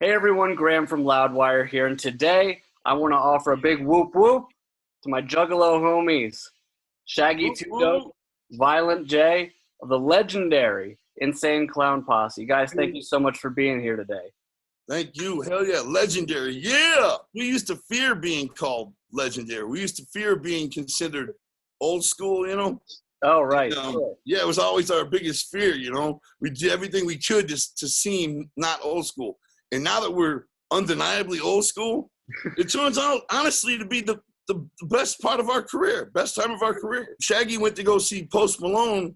Hey everyone, Graham from Loudwire here, and today I want to offer a big whoop whoop to my Juggalo homies, Shaggy Whoop, Two whoop. Dope, Violent J of the legendary Insane Clown Posse. Guys, thank you so much for being here today. Thank you. Hell yeah. Legendary. Yeah. We used to fear being called legendary. We used to fear being considered old school, you know? Oh, right. Sure. Yeah, it was always our biggest fear, you know? We did everything we could just to seem not old school. And now that we're undeniably old school, it turns out, honestly, to be the best part of our career, best time of our career. Shaggy went to go see Post Malone,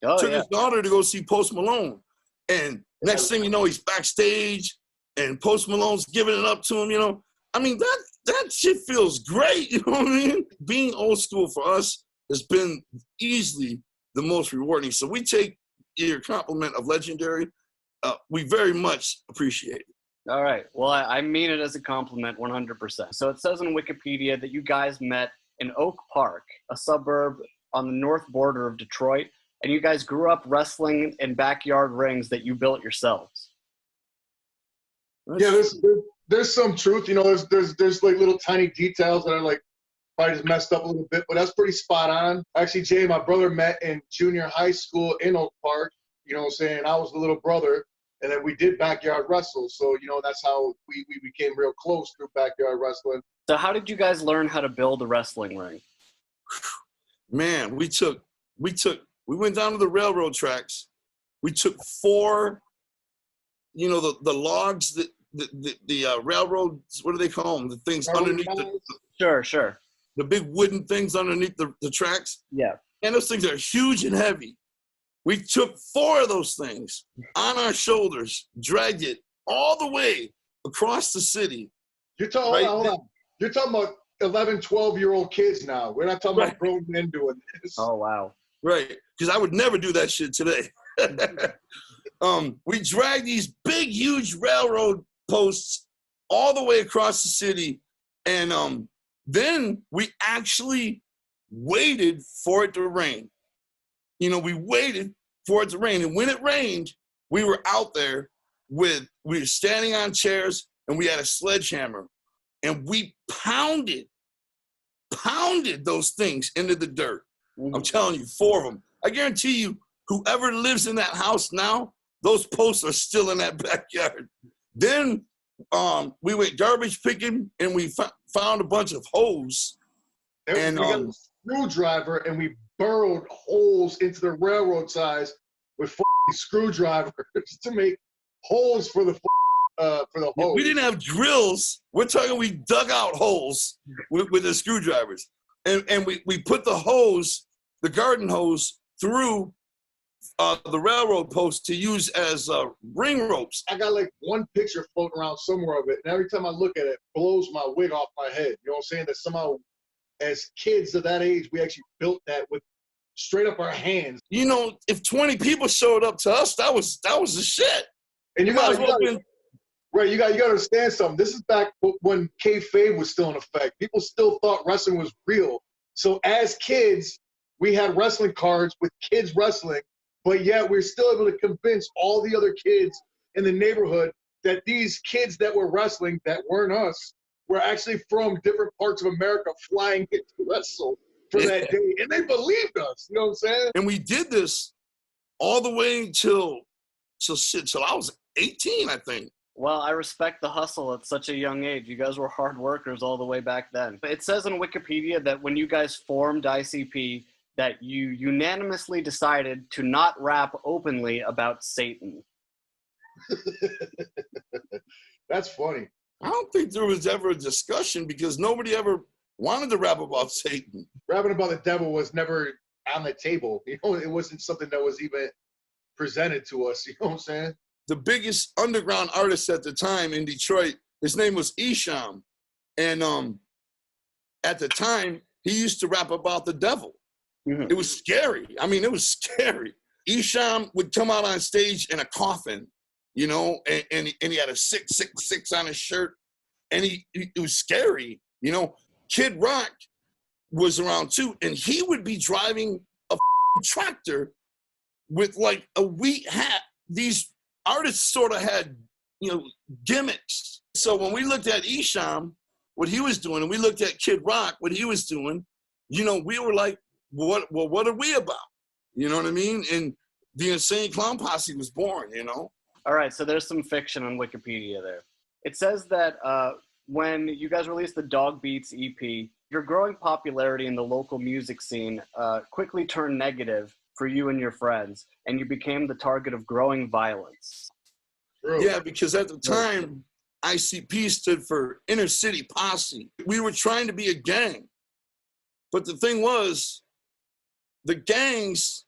took his daughter to go see Post Malone. And next thing you know, he's backstage and Post Malone's giving it up to him, you know? I mean, that shit feels great, you know what I mean? Being old school for us has been easily the most rewarding. So we take your compliment of legendary. We very much appreciate it. All right. Well, I mean it as a compliment 100%. So it says on Wikipedia that you guys met in Oak Park, a suburb on the north border of Detroit, and you guys grew up wrestling in backyard rings that you built yourselves. Yeah, there's some truth. You know, there's like little tiny details that are like probably just messed up a little bit, but that's pretty spot on. Actually, Jay, my brother met in junior high school in Oak Park. You know what I'm saying? I was the little brother, and then we did backyard wrestle. So, you know, that's how we became real close through backyard wrestling. So how did you guys learn how to build a wrestling ring? Man, we went down to the railroad tracks. We took 4, you know, the logs that the railroad, what do they call them? The things underneath Sure. The big wooden things underneath the tracks. Yeah. And those things are huge and heavy. We took 4 of those things on our shoulders, dragged it all the way across the city. You're talking, hold on. You're talking about 11, 12-year-old kids now. We're not talking about grown men doing this. Oh, wow. Right, because I would never do that shit today. We dragged these big, huge railroad posts all the way across the city, and then we actually waited for it to rain. You know, we waited for it to rain, and when it rained, we were out there we were standing on chairs, and we had a sledgehammer, and we pounded those things into the dirt. I'm telling you, 4 of them. I guarantee you, whoever lives in that house now, those posts are still in that backyard. Then we went garbage picking, and we found a bunch of hose. And we got a screwdriver, and we burrowed holes into the railroad ties with screwdrivers to make holes for the hose. We didn't have drills. We're talking we dug out holes with the screwdrivers. And we put the hose, the garden hose, through the railroad post to use as ring ropes. I got like one picture floating around somewhere of it, and every time I look at it, it blows my wig off my head. You know what I'm saying? That somehow, as kids of that age, we actually built that with straight up our hands. You know, if 20 people showed up to us, that was the shit. And you got to understand something. This is back when kayfabe was still in effect. People still thought wrestling was real. So as kids, we had wrestling cards with kids wrestling, but yet we're still able to convince all the other kids in the neighborhood that these kids that were wrestling that weren't us were actually from different parts of America flying in to wrestle for that day. And they believed us, you know what I'm saying? And we did this all the way till I was 18, I think. Well, I respect the hustle at such a young age. You guys were hard workers all the way back then. It says on Wikipedia that when you guys formed ICP, that you unanimously decided to not rap openly about Satan. That's funny. I don't think there was ever a discussion because nobody ever wanted to rap about Satan. Rapping about the devil was never on the table. You know, it wasn't something that was even presented to us. You know what I'm saying? The biggest underground artist at the time in Detroit, his name was Isham. And at the time, he used to rap about the devil. Mm-hmm. It was scary. I mean, it was scary. Isham would come out on stage in a coffin, you know, and he had a 666 on his shirt. And it was scary, you know. Kid Rock was around too, and he would be driving a tractor with like a wheat hat. These artists sort of had gimmicks. So when we looked at Esham, what he was doing, and we looked at Kid Rock, what he was doing, we were like, what are we about? You know what I mean? And the Insane Clown Posse was born, All right, so there's some fiction on Wikipedia there. It says that when you guys released the Dog Beats EP, your growing popularity in the local music scene quickly turned negative for you and your friends, and you became the target of growing violence. Yeah, because at the time, ICP stood for Inner City Posse. We were trying to be a gang. But the thing was, the gangs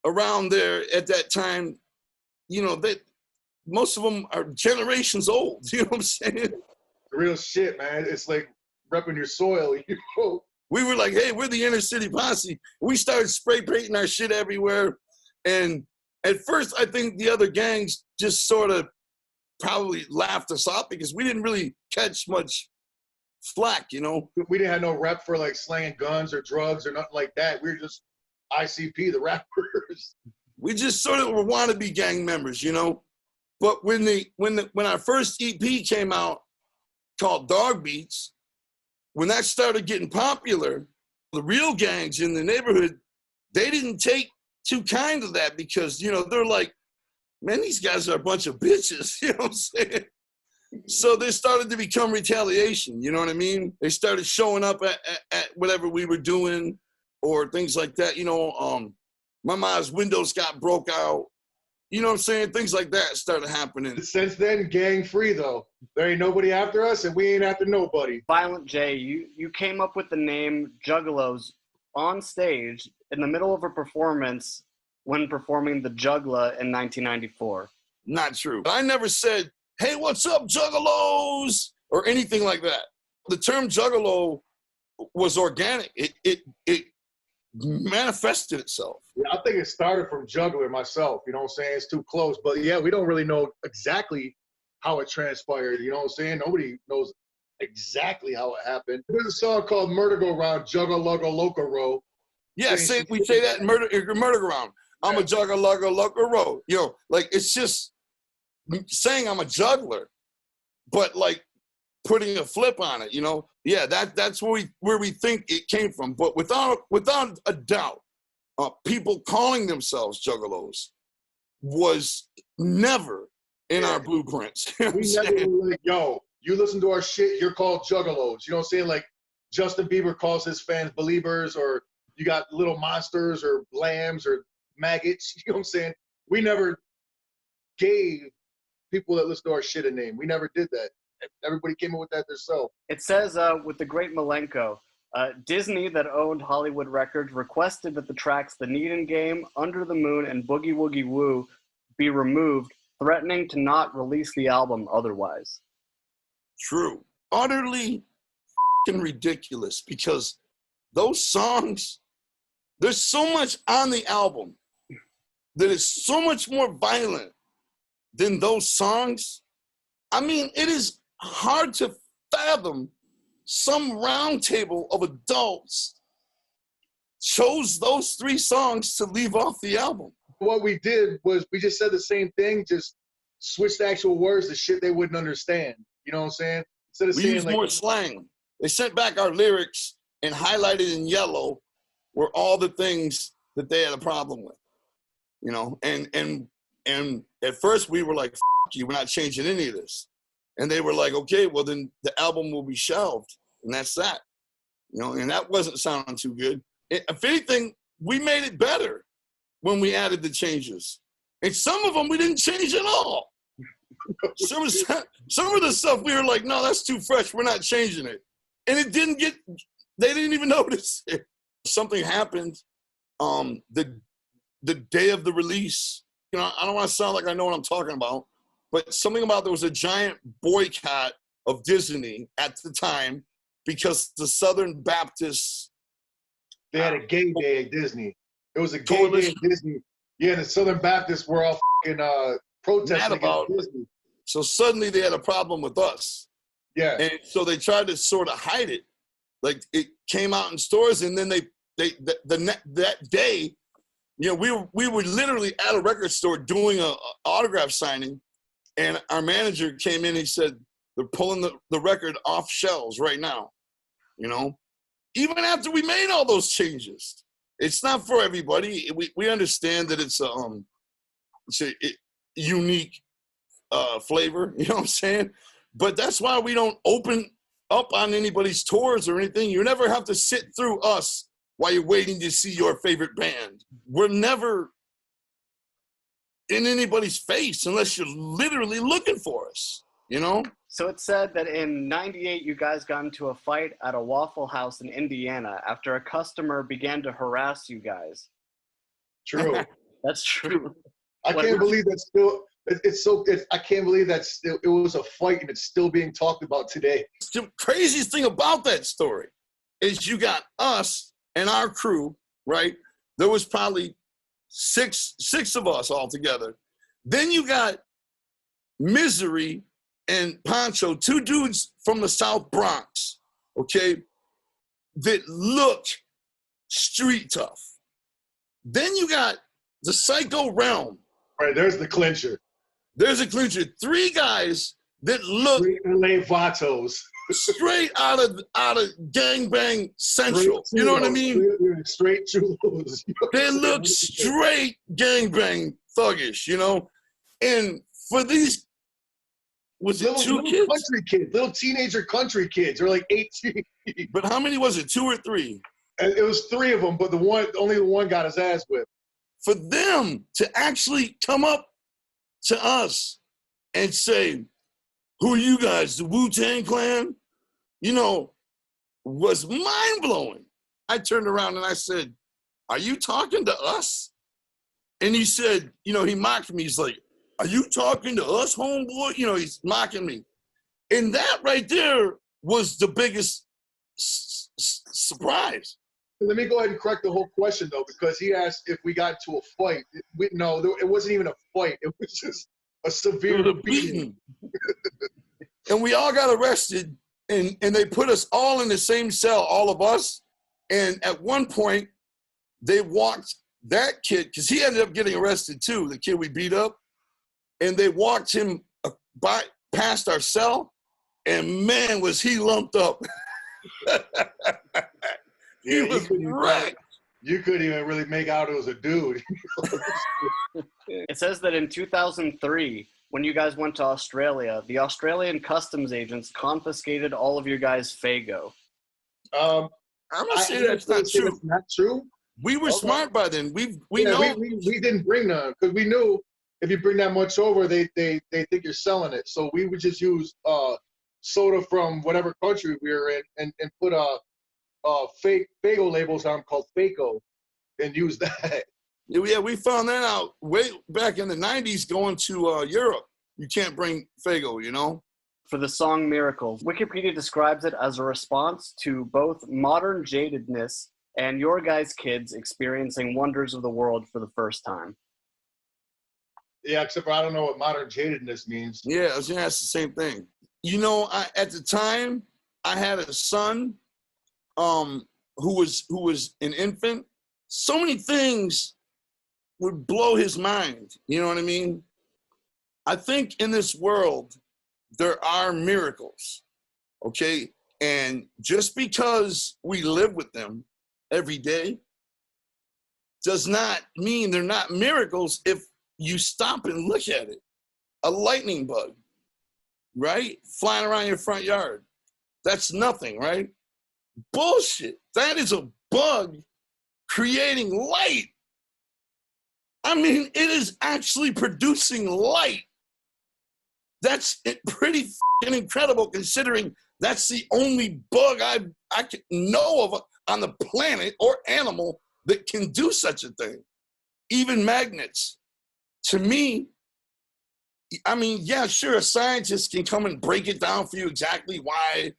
around there at that time, most of them are generations old. You know what I'm saying? Real shit, man. It's like repping your soil. We were like, hey, we're the Inner City Posse. We started spray painting our shit everywhere. And at first, I think the other gangs just sort of probably laughed us off because we didn't really catch much flack, We didn't have no rep for like slanging guns or drugs or nothing like that. We were just ICP, the rappers. We just sort of were wannabe gang members, But when our first EP came out called Dog Beats, when that started getting popular, the real gangs in the neighborhood, they didn't take too kind of that because, they're like, man, these guys are a bunch of bitches, you know what I'm saying? So there started to become retaliation, you know what I mean? They started showing up at whatever we were doing or things like that, my mom's windows got broke out. You know what I'm saying? Things like that started happening. Since then, gang free, though. There ain't nobody after us, and we ain't after nobody. Violent J, you came up with the name Juggalos on stage in the middle of a performance when performing the Juggler in 1994. Not true. I never said, hey, what's up, Juggalos? Or anything like that. The term Juggalo was organic. It manifested itself. Yeah, I think it started from Juggler myself, you know what I'm saying? It's too close. But yeah, we don't really know exactly how it transpired, you know what I'm saying? Nobody knows exactly how it happened. There's a song called Murder Go Round, Jugga Lugga Loca Row. Yeah, we say that in Murder Go Round. I'm a Jugga Lugga Loca Row. It's just saying I'm a juggler, but like putting a flip on it, Yeah, that's where we think it came from. But without a doubt, people calling themselves Juggalos was never in our blueprints. You know we never were like, yo, you listen to our shit, you're called Juggalos. You know what I'm saying? Like Justin Bieber calls his fans believers, or you got little monsters or lambs or maggots. You know what I'm saying? We never gave people that listen to our shit a name. We never did that. Everybody came up with that themselves. It says with the Great Malenko, Disney, that owned Hollywood Records, requested that the tracks The Needin' Game, Under the Moon, and Boogie Woogie Woo be removed, threatening to not release the album otherwise. True. Utterly f***ing ridiculous, because those songs, there's so much on the album that is so much more violent than those songs. I mean, it is hard to fathom some round table of adults chose those 3 songs to leave off the album. What we did was we just said the same thing, just switched the actual words to shit they wouldn't understand. You know what I'm saying? Instead of we saying used like, more slang. They sent back our lyrics and highlighted in yellow were all the things that they had a problem with. And at first we were like, F you, we're not changing any of this. And they were like, okay, well then the album will be shelved. And that's that. And that wasn't sounding too good. If anything, we made it better when we added the changes. And some of them we didn't change at all. Some of the stuff we were like, no, that's too fresh. We're not changing it. And they didn't even notice it. Something happened the day of the release. I don't want to sound like I know what I'm talking about, but something about there was a giant boycott of Disney at the time because the Southern Baptists. They had a gay day at Disney. It was a gay day at Disney. Yeah, the Southern Baptists were all protesting against Disney. So suddenly they had a problem with us. Yeah. And so they tried to sort of hide it. Like it came out in stores, and then that day, we were literally at a record store doing a autograph signing, And our manager came in, he said, they're pulling the record off shelves right now, you know? Even after we made all those changes. It's not for everybody. We understand that it's a unique flavor, you know what I'm saying? But that's why we don't open up on anybody's tours or anything. You never have to sit through us while you're waiting to see your favorite band. We're never in anybody's face unless you're literally looking for us, you know? So it said that in '98, you guys got into a fight at a Waffle House in Indiana after a customer began to harass you guys. True. That's true. I can't believe that's still. I can't believe that still. It was a fight and it's still being talked about today. The craziest thing about that story is you got us and our crew, right? There was probably six of us all together. Then you got Misery and Poncho, two dudes from the South Bronx, okay, that look street tough. Then you got the Psycho Realm. Right, there's the clincher. There's a clincher. Three guys that look LA Vatos. straight out of Gangbang Central. You know what I mean? Straight chulos. They look straight gangbang thuggish, you know? And for these, was it two kids? Country kids, little teenager country kids. They're like 18. But how many was it, 2 or 3? And it was 3 of them, but only the one got his ass whipped. For them to actually come up to us and say, who are you guys, the Wu-Tang Clan? You know, was mind-blowing. I turned around and I said, are you talking to us? And he said, you know, he mocked me. He's like, are you talking to us, homeboy? You know, he's mocking me. And that right there was the biggest surprise. Let me go ahead and correct the whole question, though, because he asked if we got into a fight. No, it wasn't even a fight. It was just a severe beating. And we all got arrested, and they put us all in the same cell, all of us. And at one point, they walked that kid, because he ended up getting arrested too, the kid we beat up. And they walked him past our cell, and man, was he lumped up. He was wrecked. You couldn't even really make out it was a dude. It says that in 2003, when you guys went to Australia, the Australian customs agents confiscated all of your guys' Faygo. I'm gonna say that's not true. That's not true. We were smart by then. We didn't bring none because we knew if you bring that much over, they think you're selling it. So we would just use soda from whatever country we were in and put fake Faygo labels on called Faco and use that. Yeah, we found that out way back in the 90s going to Europe. You can't bring Faygo, you know? For the song Miracles, Wikipedia describes it as a response to both modern jadedness and your guys' kids experiencing wonders of the world for the first time. Yeah, except for I don't know what modern jadedness means. Yeah, I was gonna ask the same thing. You know, at the time, I had a son who was an infant. So many things would blow his mind. You know what I mean? I think in this world, there are miracles, okay? And just because we live with them every day does not mean they're not miracles if you stop and look at it. A lightning bug, right? Flying around your front yard. That's nothing, right? Bullshit. That is a bug creating light. I mean, it is actually producing light. That's pretty incredible considering that's the only bug I can know of on the planet or animal that can do such a thing. Even magnets. To me, I mean, yeah, sure, a scientist can come and break it down for you exactly why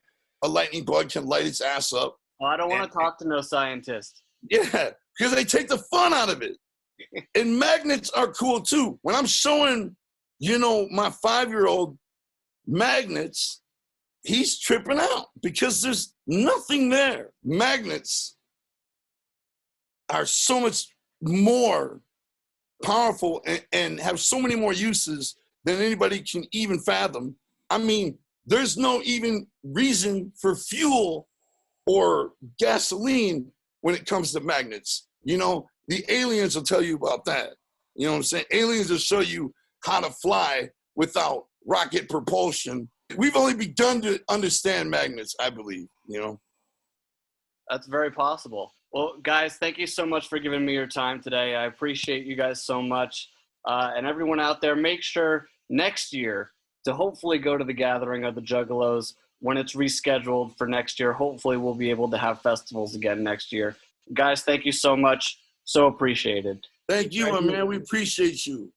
a lightning bug can light its ass up. Well, I don't want to talk to no scientist. Yeah, because they take the fun out of it. And magnets are cool too. When I'm showing, you know, my 5-year-old magnets, he's tripping out because there's nothing there. Magnets are so much more powerful and have so many more uses than anybody can even fathom. I mean, there's no even reason for fuel or gasoline when it comes to magnets. You know, the aliens will tell you about that. You know what I'm saying? Aliens will show you how to fly without rocket propulsion. We've only begun to understand magnets, I believe, you know? That's very possible. Well, guys, thank you so much for giving me your time today. I appreciate you guys so much. And everyone out there, make sure next year to hopefully go to the gathering of the Juggalos when it's rescheduled for next year. Hopefully we'll be able to have festivals again next year. Guys, thank you so much. So appreciated. Thank you, my man. We appreciate you.